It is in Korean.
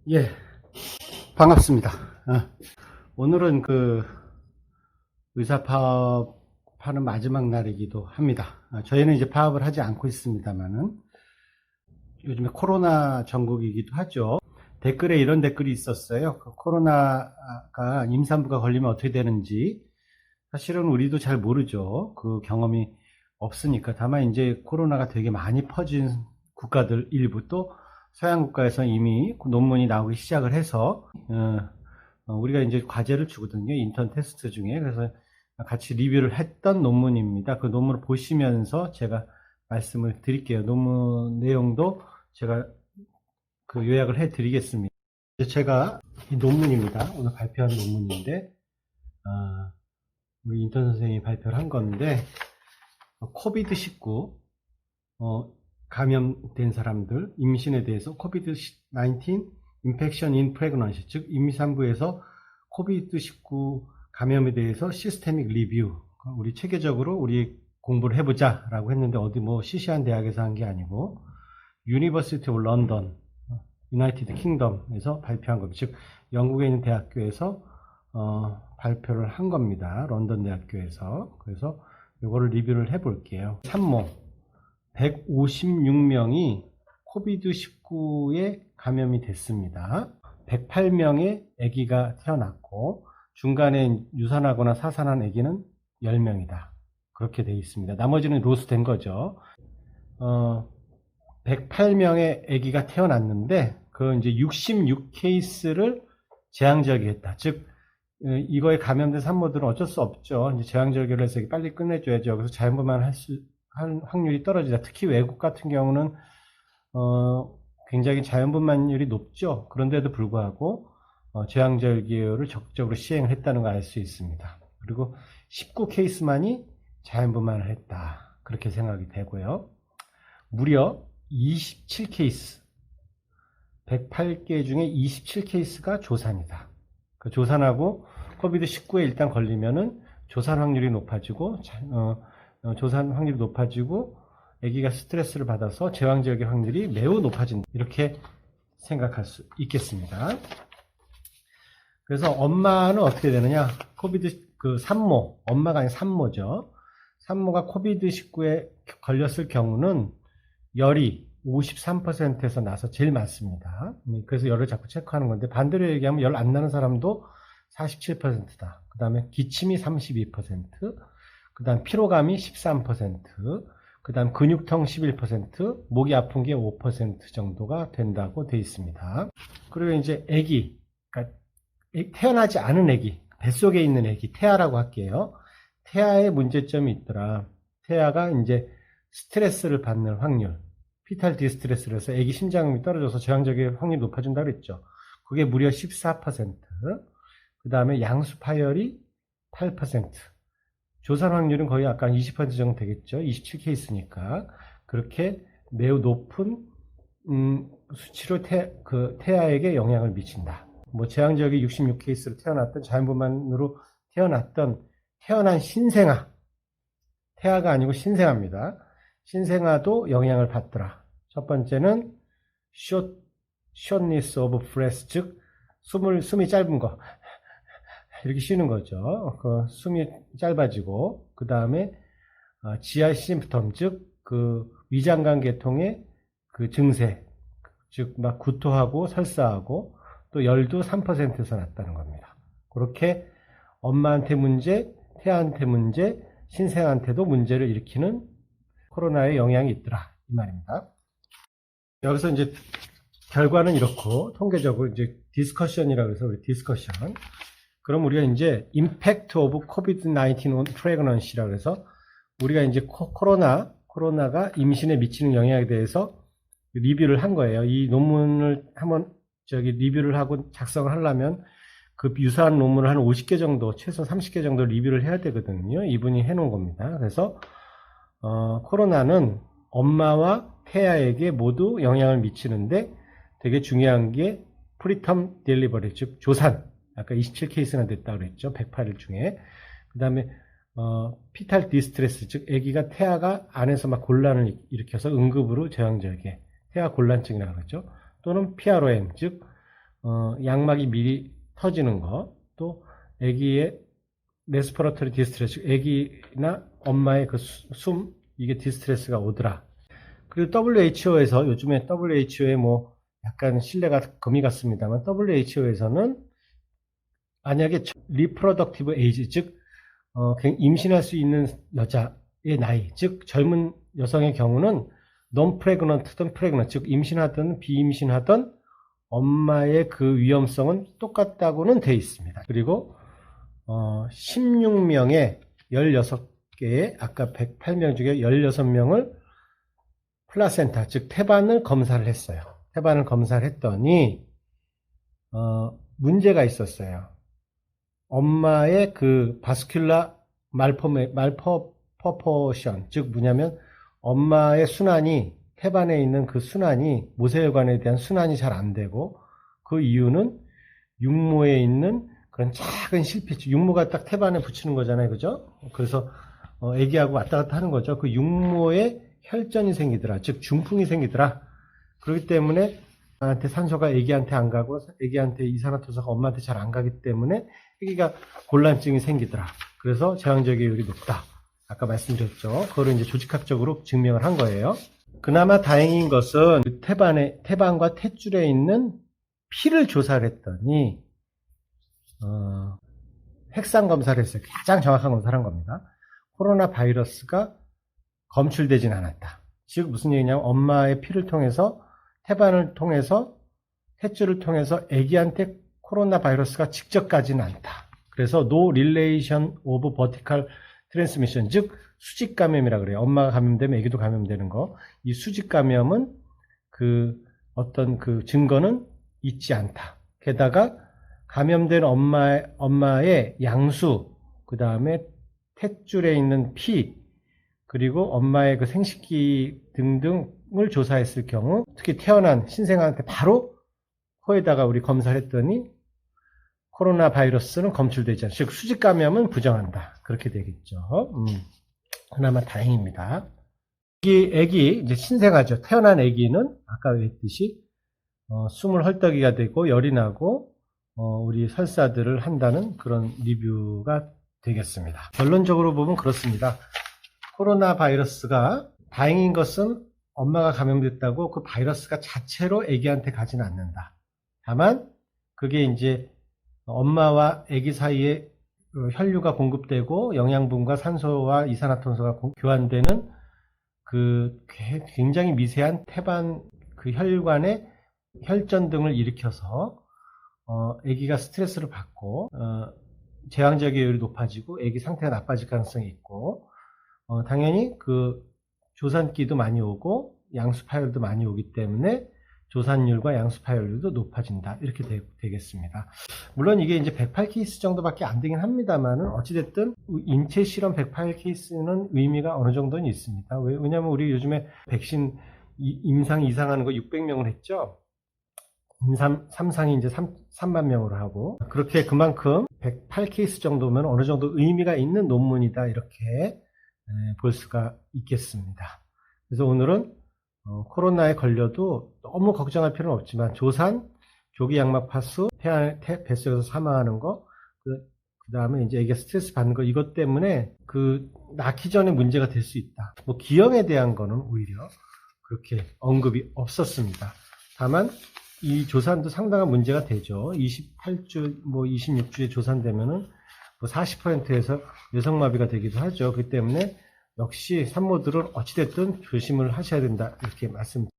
예, 반갑습니다. 오늘은 의사 파업하는 마지막 날이기도 합니다. 저희는 이제 파업을 하지 않고 있습니다만은 요즘에 코로나 전국이기도 하죠. 댓글에 이런 댓글이 있었어요. 코로나가 임산부가 걸리면 어떻게 되는지 사실은 우리도 잘 모르죠. 그 경험이 없으니까. 다만 이제 코로나가 되게 많이 퍼진 국가들 일부 또 서양 국가에서 이미 논문이 나오기 시작을 해서 우리가 이제 과제를 주거든요. 인턴 테스트 중에. 그래서 같이 리뷰를 했던 논문입니다. 그 논문을 보시면서 제가 말씀을 드릴게요. 논문 내용도 제가 요약을 해 드리겠습니다. 제가 이 논문입니다. 오늘 발표한 논문인데, 우리 인턴 선생님이 발표를 한 건데, 코비드-19, 감염된 사람들, 임신에 대해서 코비드-19 인펙션 인 프레그넌시, 즉 임산부에서 코비드-19 감염에 대해서 시스테믹 리뷰, 우리 체계적으로 우리 공부를 해보자 라고 했는데 어디 뭐 시시한 대학에서 한 게 아니고 유니버시티 오브 런던, 유나이티드 킹덤에서 발표한 겁니다. 즉 영국에 있는 대학교에서 발표를 한 겁니다. 런던 대학교에서. 그래서 이거를 리뷰를 해볼게요. 산모 156명이 코비드-19에 감염이 됐습니다. 108명의 아기가 태어났고 중간에 유산하거나 사산한 아기는 10명이다. 그렇게 되어 있습니다. 나머지는 로스된 거죠. 108명의 아기가 태어났는데 그 이제 66케이스를 제왕절개했다. 즉 이거에 감염된 산모들은 어쩔 수 없죠. 이제 제왕절개를 해서 빨리 끝내줘야죠. 그래서 자연분만을 할 확률이 떨어지다. 특히 외국 같은 경우는 굉장히 자연분만율이 높죠. 그런데도 불구하고 제왕절개를 적극적으로 시행을 했다는 걸 알 수 있습니다. 그리고 19케이스만이 자연분만을 했다. 그렇게 생각이 되고요. 무려 27케이스, 108개 중에 27케이스가 조산이다. 그 조산하고 코비드-19에 일단 걸리면은 조산 확률이 높아지고, 조산 확률이 높아지고, 아기가 스트레스를 받아서 제왕절개 확률이 매우 높아진다. 이렇게 생각할 수 있겠습니다. 그래서 엄마는 어떻게 되느냐? 산모, 엄마가 아니라 산모죠. 산모가 코비드-19에 걸렸을 경우는 열이 53%에서 나서 제일 많습니다. 그래서 열을 자꾸 체크하는 건데 반대로 얘기하면 열 안 나는 사람도 47%다. 그 다음에 기침이 32%, 그 다음 피로감이 13%, 그 다음 근육통 11%, 목이 아픈 게 5% 정도가 된다고 되어 있습니다. 그리고 이제 아기, 그러니까 태어나지 않은 아기, 뱃속에 있는 아기, 태아라고 할게요. 태아에 문제점이 있더라. 태아가 이제 스트레스를 받는 확률, 피탈 디스트레스를 해서 아기 심장음이 떨어져서 제왕절개 확률이 높아진다고 그랬죠. 그게 무려 14%, 그 다음에 양수 파열이 8%, 조산 확률은 거의 아까 20% 정도 되겠죠. 27케이스니까. 그렇게 매우 높은 수치로 태아에게 영향을 미친다. 뭐 제왕절개 66케이스로 태어났던 자연분만으로 태어난 신생아, 태아가 아니고 신생아입니다. 신생아도 영향을 받더라. 첫 번째는 shortness of breath, 즉 숨이 짧은 거, 이렇게 쉬는 거죠. 숨이 짧아지고, 그 다음에 GI 심프텀, 즉 위장관 계통의 증세, 즉 막 구토하고 설사하고 또 열도 3%에서 났다는 겁니다. 그렇게 엄마한테 문제, 태아한테 문제, 신생아한테도 문제를 일으키는 코로나의 영향이 있더라, 이 말입니다. 여기서 이제 결과는 이렇고, 통계적으로 이제 디스커션이라고 해서 우리 디스커션. 그럼 우리가 이제 impact of COVID-19 on pregnancy라고 해서 우리가 이제 코로나가 임신에 미치는 영향에 대해서 리뷰를 한 거예요. 이 논문을 한번 리뷰를 하고 작성을 하려면 그 유사한 논문을 한 50개 정도, 최소 30개 정도 리뷰를 해야 되거든요. 이분이 해놓은 겁니다. 그래서 코로나는 엄마와 태아에게 모두 영향을 미치는데 되게 중요한 게 프리텀 딜리버리, 즉 조산. 아까 27케이스나 됐다고 그랬죠. 108일 중에. 그 다음에 피탈 디스트레스, 즉 태아가 안에서 막 곤란을 일으켜서 응급으로 제왕절개, 태아 곤란증이라고 그러죠. 또는 PROM, 즉 양막이 미리 터지는 거, 또 아기의 레스피레토리 디스트레스, 아기나 엄마의 그 숨, 이게 디스트레스가 오더라. 그리고 WHO에서, 요즘에 WHO에 뭐 약간 신뢰가 금이 갔습니다만, WHO에서는 만약에 리프로덕티브 에이지, 즉 임신할 수 있는 여자의 나이, 즉 젊은 여성의 경우는 non pregnant든 pregnant, 즉 임신하든 비임신하든 엄마의 그 위험성은 똑같다고는 돼 있습니다. 그리고 16명의 16개의 아까 108명 중에 16명을 플라센타, 즉 태반을 검사를 했어요. 태반을 검사를 했더니 문제가 있었어요. 엄마의 그 바스큘라 말퍼포션, 즉 뭐냐면 엄마의 순환이, 태반에 있는 그 순환이, 모세혈관에 대한 순환이 잘 안 되고, 그 이유는 육모에 있는 그런 작은 실핏줄, 육모가 딱 태반에 붙이는 거잖아요, 그죠? 그래서 아기하고 왔다 갔다 하는 거죠. 그 육모에 혈전이 생기더라, 즉 중풍이 생기더라. 그렇기 때문에 아기한테 산소가 아기한테 안 가고, 아기한테 이산화탄소가 엄마한테 잘 안 가기 때문에 아기가 곤란증이 생기더라. 그래서 제왕절개율이 높다. 아까 말씀드렸죠. 그거를 이제 조직학적으로 증명을 한 거예요. 그나마 다행인 것은 태반과 탯줄에 있는 피를 조사를 했더니 핵상 검사를 했어요. 가장 정확한 검사를 한 겁니다. 코로나 바이러스가 검출되진 않았다. 즉 무슨 얘기냐면 엄마의 피를 통해서, 태반을 통해서, 탯줄을 통해서 아기한테 코로나 바이러스가 직접 가지는 않다. 그래서 no relation of vertical transmission, 즉 수직 감염이라 그래요. 엄마가 감염되면 아기도 감염되는 거. 이 수직 감염은 어떤 그 증거는 있지 않다. 게다가 감염된 엄마의 양수, 그 다음에 탯줄에 있는 피, 그리고 엄마의 그 생식기 등등을 조사했을 경우, 특히 태어난 신생아한테 바로 코에다가 우리 검사를 했더니 코로나 바이러스는 검출되지 않죠. 즉 수직 감염은 부정한다. 그렇게 되겠죠. 그나마 다행입니다. 애기 이제 신생아죠. 태어난 애기는 아까 했듯이 숨을 헐떡이가 되고 열이 나고 우리 설사들을 한다는 그런 리뷰가 되겠습니다. 결론적으로 보면 그렇습니다. 코로나 바이러스가 다행인 것은 엄마가 감염됐다고 그 바이러스가 자체로 아기한테 가지는 않는다. 다만 그게 이제 엄마와 아기 사이에 혈류가 공급되고 영양분과 산소와 이산화탄소가 교환되는 그 굉장히 미세한 태반 그 혈관의 혈전 등을 일으켜서 아기가 스트레스를 받고 제왕절개율이 높아지고 아기 상태가 나빠질 가능성이 있고, 당연히 그 조산기도 많이 오고 양수파열도 많이 오기 때문에 조산율과 양수파열률도 높아진다. 이렇게 되겠습니다. 물론 이게 이제 108케이스 정도밖에 안 되긴 합니다만은 어찌됐든 인체 실험 108케이스는 의미가 어느 정도는 있습니다. 왜냐면 우리 요즘에 백신 임상 이상하는 거 600명을 했죠. 임상 3상이 이제 3만 명으로 하고, 그렇게 그만큼 108케이스 정도면 어느 정도 의미가 있는 논문이다. 이렇게 볼 수가 있겠습니다. 그래서 오늘은 코로나에 걸려도 너무 걱정할 필요는 없지만 조산, 조기 양막 파수, 뱃속에서 사망하는 거, 그 다음에 이제 애기가 스트레스 받는 거, 이것 때문에 낳기 전에 문제가 될 수 있다. 뭐 기형에 대한 거는 오히려 그렇게 언급이 없었습니다. 다만 이 조산도 상당한 문제가 되죠. 28주, 뭐 26주에 조산되면은 뭐 40%에서 여성마비가 되기도 하죠. 그렇기 때문에 역시 산모들은 어찌됐든 조심을 하셔야 된다. 이렇게 말씀드립니다.